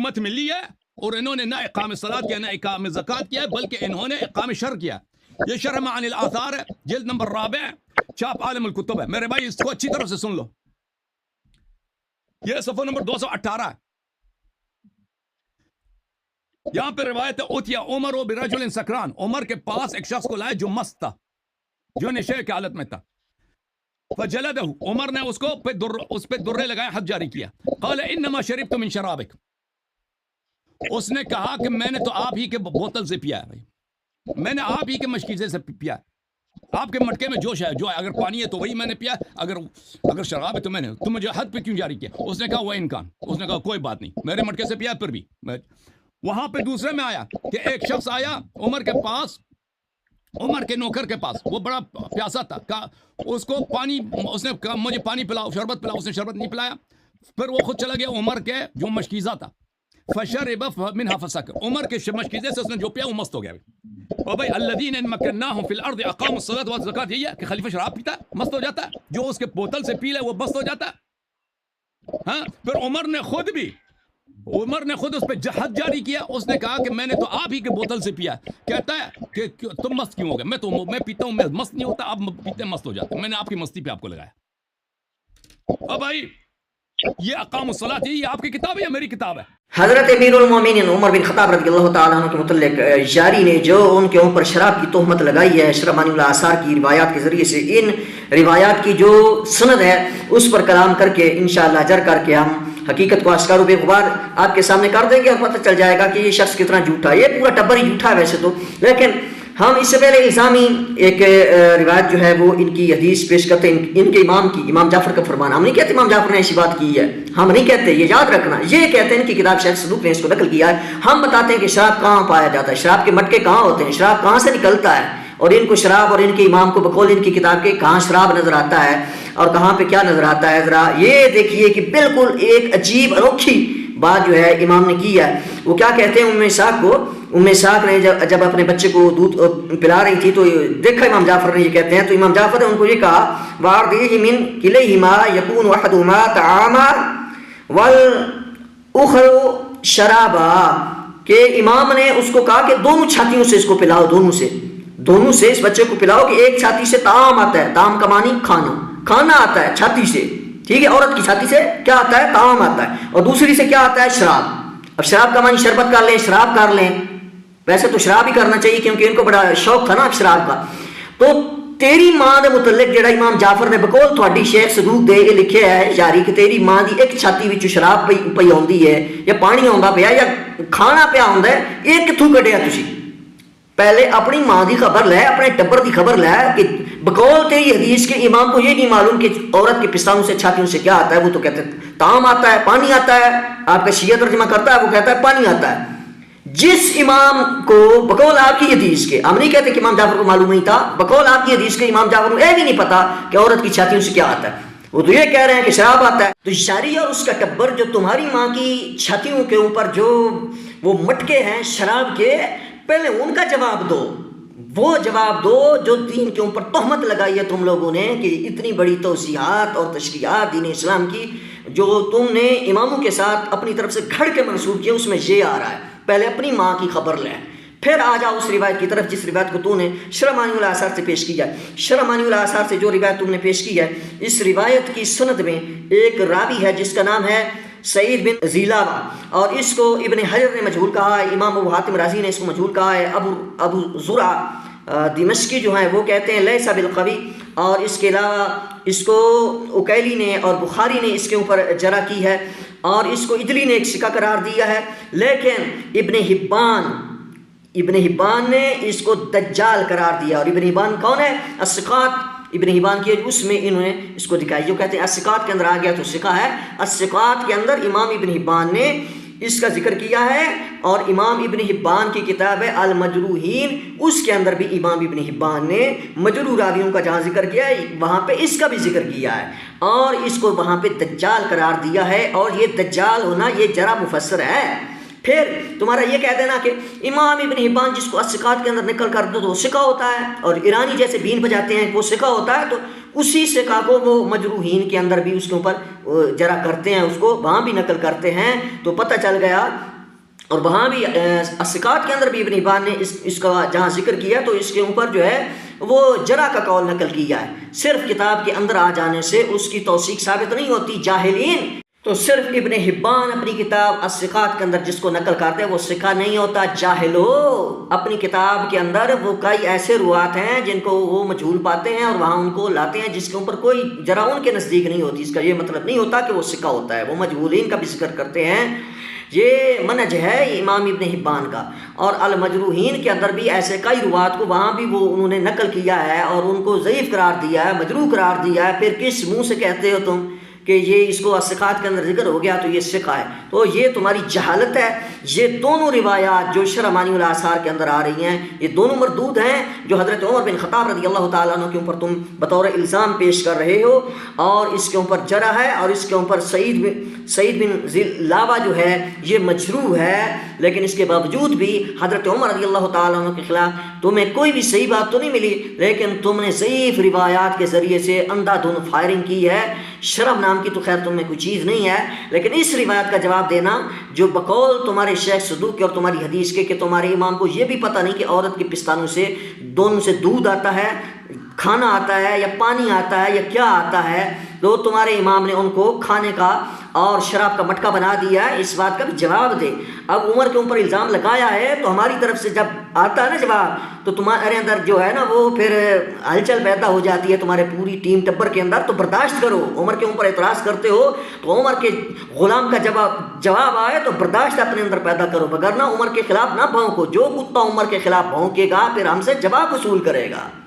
امت ملی ہے اور انہوں نے نہ اقام صلاۃ کیا نہ اقام زکات کیا بلکہ انہوں نے اقام شرع کیا. یہ شرح معانی الاثار ہے, جلد نمبر 4, چھاپ عالم الکتب ہے. میرے بھائی اس کو اچھی طرح سے سن لو, یہ صفحہ نمبر 218 ہے. یہاں پہ روایت ہے اوتیا عمر و برجل سکران, عمر کے پاس ایک شخص کو لائے جو مست تھا, جو نشے کی حالت میں تھا. فجلدہ, عمر نے اس پہ درے لگائے, حد جاری کیا. قال انما شربت من شرابک, اس نے کہا کہ میں نے تو آپ ہی کے بوتل سے پیا ہے بھائی, میں نے آپ ہی کے مشکیزے سے پیا ہے, آپ کے مٹکے میں جوش ہے, جو اگر پانی ہے تو وہی میں نے پیا, اگر شراب ہے تو میں نے, تم مجھے حد پہ کیوں جاری کیا؟ اس نے کہا وہ انکان, اس نے کہا کوئی بات نہیں, میرے مٹکے سے پیا پھر بھی. وہاں پہ دوسرے میں آیا کہ ایک شخص آیا عمر کے پاس, عمر کے نوکر کے پاس, وہ بڑا پیاسا تھا, کہا اس کو پانی, اس نے کہا مجھے پانی پلاؤ, شربت پلاؤ, اس نے شربت نہیں پلایا. پھر وہ خود چلا گیا عمر کے جو مشکیزہ تھا, فشرب منها فسکر, عمر کے مشکیزے سے اس نے جو پیا وہ مست ہو گیا. اور بھائی الذین ان مکناہم فی الارض اقاموا الصلاۃ واتوا الزکاۃ, یہی ہے کہ خلیفہ شراب پیتا ہے مست ہو جاتا ہے, جو اس کے بوتل سے پی لے وہ مست ہو جاتا ہے. ہاں, پھر عمر نے خود اس پہ حد جاری کیا. اس نے کہا کہ میں نے تو آپ ہی کے بوتل سے پیا. کہتا ہے کہ تم مست کیوں ہو گئے؟ میں پیتا ہوں, میں مست نہیں ہوتا, آپ پیتے مست ہو جاتے, میں نے آپ کی مستی پہ آپ کو لگایا. اب بھائی یہ اقام الصلاۃ, یہ آپ کی کتاب ہے یا میری کتاب ہے؟ حضرت امیر المومنین عمر بن خطاب رضی اللہ تعالیٰ عنہ کے متعلق جاری نے جو ان کے اوپر شراب کی تہمت لگائی ہے, شرح معانی الاثار کی روایات کے ذریعے سے, ان روایات کی جو سند ہے اس پر کلام کر کے انشاءاللہ جر کر کے ہم حقیقت کو آشکار و بے غبار آپ کے سامنے کر دیں گے, اور پتہ چل جائے گا کہ یہ شخص کتنا جھوٹا ہے. یہ پورا ٹبر ہی جھوٹا ہے ویسے تو, لیکن ہم اس سے پہلے الزامی ایک روایت جو ہے وہ ان کی حدیث پیش کرتے ہیں, ان کے امام کی, امام جعفر کا فرمان. ہم نہیں کہتے امام جعفر نے ایسی بات کی ہے, ہم نہیں کہتے, یہ یاد رکھنا. یہ کہتے ہیں ان کی کتاب شیخ صدوق نے اس کو نقل کیا ہے. ہم بتاتے ہیں کہ شراب کہاں پایا جاتا ہے, شراب کے مٹکے کہاں ہوتے ہیں, شراب کہاں سے نکلتا ہے, اور ان کو شراب اور ان کے امام کو بقول ان کی کتاب کے کہاں شراب نظر آتا ہے اور کہاں پہ کیا نظر آتا ہے. ذرا یہ دیکھیے کہ بالکل ایک عجیب انوکھی بات جو ہے امام نے کی ہے. وہ کیا کہتے ہیں ام اسحاق کو, ام اسحاق نے جب اپنے بچے کو دودھ پلا رہی تھی تو دیکھا امام جعفر نے یہ کہتے ہیں, تو امام جعفر نے ان کو یہ کہا واردیہ من کلیہما یکون احدہما طعاما والاخر شرابا, کہ امام نے اس کو کہا کہ دونوں چھاتیوں سے اس کو پلاؤ, دونوں سے اس بچے کو پلاؤ, کہ ایک چھاتی سے طعام آتا ہے, طعام کا معنی کھانا آتا ہے چھاتی سے, ٹھیک ہے, عورت کی چھاتی سے کیا آتا ہے, طعام آتا ہے, اور دوسری سے کیا آتا ہے, شراب. اب شراب کا معنی شربت کر لیں, شراب کر لیں, ویسے تو شراب ہی کرنا چاہیے کیونکہ ان کو بڑا شوق تھا نا شراب کا. تو تیری ماں دے متعلق جڑا امام جعفر نے بقول تھوڑی شیخ صدوق دے کے لکھے ہے جاری کہ تیری ماں دی ایک چھاتی وچ شراب پئی ہوندی ہے, یا پانی آندا پیا, یا کھانا پیا ہوندا ہے, یہ کتھوں کڈیا تسی؟ پہلے اپنی ماں دی خبر لے, اپنے ٹبر دی خبر لے, کہ بقول تیری حدیث کے امام کو یہ نہیں معلوم کہ عورت کے پستانوں سے چھاتیوں سے کیا آتا ہے. وہ تو کہتے ہیں طعام آتا ہے, پانی آتا ہے. آپ کا شیعہ ترجمہ کرتا ہے, وہ کہتا ہے پانی آتا ہے. جس امام کو بقول آپ کی حدیث کے, ہم نہیں کہتے کہ امام جعفر کو معلوم نہیں تھا, بقول آپ کی حدیث کے امام جعفر کو یہ بھی نہیں پتا کہ عورت کی چھاتیوں سے کیا آتا ہے, وہ تو یہ کہہ رہے ہیں کہ شراب آتا ہے. تو شاری اور اس کا ٹبر جو تمہاری ماں کی چھاتیوں کے اوپر جو وہ مٹکے ہیں شراب کے, پہلے ان کا جواب دو, وہ جواب دو جو دین کے اوپر تہمت لگائی ہے تم لوگوں نے, کہ اتنی بڑی توضیحات اور تشریحات دین اسلام کی جو تم نے اماموں کے ساتھ اپنی طرف سے گھڑ کے منسوب کیا, اس میں یہ آ رہا ہے. پہلے اپنی ماں کی خبر لیں, پھر آ جاؤ اس روایت کی طرف جس روایت کو تو نے شرح معانی الاثار سے پیش کیا ہے. شرح معانی الاثار سے جو روایت تم نے پیش کی ہے, اس روایت کی سند میں ایک راوی ہے جس کا نام ہے سعید بن زیلابہ, اور اس کو ابن حجر نے مجہول کہا ہے, امام ابو حاتم رازی نے اس کو مجہول کہا ہے, ابو زرع دمشقی جو ہیں وہ کہتے ہیں لیسا بالقوی, اور اس کے علاوہ اس کو اکیلی نے اور بخاری نے اس کے اوپر جرح کی ہے, اور اس کو ادلی نے ایک سکہ قرار دیا ہے. لیکن ابن حبان نے اس کو دجال قرار دیا, اور ابن حبان کون ہے؟ الثقات ابن حبان کی اس میں انہوں نے اس کو دکھائی, جو کہتے ہیں الثقات کے اندر آ گیا تو ثقہ ہے. الثقات کے اندر امام ابن حبان نے اس کا ذکر کیا ہے, اور امام ابن حبان کی کتاب ہے المجروحین, اس کے اندر بھی امام ابن حبان نے مجروح راویوں کا جہاں ذکر کیا ہے وہاں پہ اس کا بھی ذکر کیا ہے, اور اس کو وہاں پہ دجال قرار دیا ہے. اور یہ دجال ہونا یہ جرا مفسر ہے. پھر تمہارا یہ کہہ دینا کہ امام ابن حبان جس کو الثقات کے اندر نقل کر دو تو وہ ثقہ ہوتا ہے, اور ایرانی جیسے بین بجاتے ہیں وہ ثقہ ہوتا ہے, تو اسی ثقہ کو وہ مجروحین کے اندر بھی اس کے اوپر جرا کرتے ہیں, اس کو وہاں بھی نقل کرتے ہیں. تو پتہ چل گیا اور وہاں بھی الثقات کے اندر بھی ابن حبان نے اس کا جہاں ذکر کیا تو اس کے اوپر جو ہے وہ جرح کا قول نقل کیا ہے، صرف کتاب کے اندر آ جانے سے اس کی توثیق ثابت نہیں ہوتی۔ جاہلین تو صرف ابن حبان اپنی کتاب الثقات کے اندر جس کو نقل کرتے ہیں وہ ثقہ نہیں ہوتا، جاہل ہو۔ اپنی کتاب کے اندر وہ کئی ایسے روات ہیں جن کو وہ مجہول پاتے ہیں اور وہاں ان کو لاتے ہیں جس کے اوپر کوئی جرح ان کے نزدیک نہیں ہوتی۔ اس کا یہ مطلب نہیں ہوتا کہ وہ ثقہ ہوتا ہے، وہ مجہولین کا بھی ذکر کرتے ہیں۔ یہ منہج ہے امام ابن حبان کا۔ اور المجروحین کے اندر بھی ایسے کئی روات کو وہاں بھی وہ انہوں نے نقل کیا ہے اور ان کو ضعیف قرار دیا ہے، مجروح قرار دیا ہے۔ پھر کس منہ سے کہتے ہو تم کہ یہ اس کو الثقات کے اندر ذکر ہو گیا تو یہ ثقہ ہے؟ تو یہ تمہاری جہالت ہے۔ یہ دونوں روایات جو شرح معانی الاثار کے اندر آ رہی ہیں یہ دونوں مردود ہیں، جو حضرت عمر بن خطاب رضی اللہ تعالیٰ عنہ کے اوپر تم بطور الزام پیش کر رہے ہو، اور اس کے اوپر جرح ہے، اور اس کے اوپر سعید بن ذی-لاوا جو ہے یہ مجروح ہے، لیکن اس کے باوجود بھی حضرت عمر رضی اللہ تعالیٰ عنہ کے خلاف تمہیں کوئی بھی صحیح بات تو نہیں ملی، لیکن تم نے ضعیف روایات کے ذریعے سے اندھا دھند فائرنگ کی ہے۔ شرم نام کی تو خیر تم میں کوئی چیز نہیں ہے، لیکن اس روایت کا جواب دینا جو بقول تمہارے شیخ صدوق کے اور تمہاری حدیث کے کہ تمہارے امام کو یہ بھی پتہ نہیں کہ عورت کے پستانوں سے دونوں سے دودھ آتا ہے، کھانا آتا ہے یا پانی آتا ہے یا کیا آتا ہے، تو تمہارے امام نے ان کو کھانے کا اور شراب کا مٹکا بنا دیا ہے، اس بات کا بھی جواب دے۔ اب عمر کے اوپر الزام لگایا ہے تو ہماری طرف سے جب آتا ہے نا جواب تو تمہارے اندر جو ہے نا وہ پھر ہلچل پیدا ہو جاتی ہے تمہارے پوری ٹیم ٹبر کے اندر، تو برداشت کرو۔ عمر کے اوپر اعتراض کرتے ہو تو عمر کے غلام کا جواب آئے تو برداشت اپنے اندر پیدا کرو، وگرنہ عمر کے خلاف نہ بھونکو۔ جو کتا عمر کے خلاف بھونکے گا پھر ہم سے جواب وصول کرے گا۔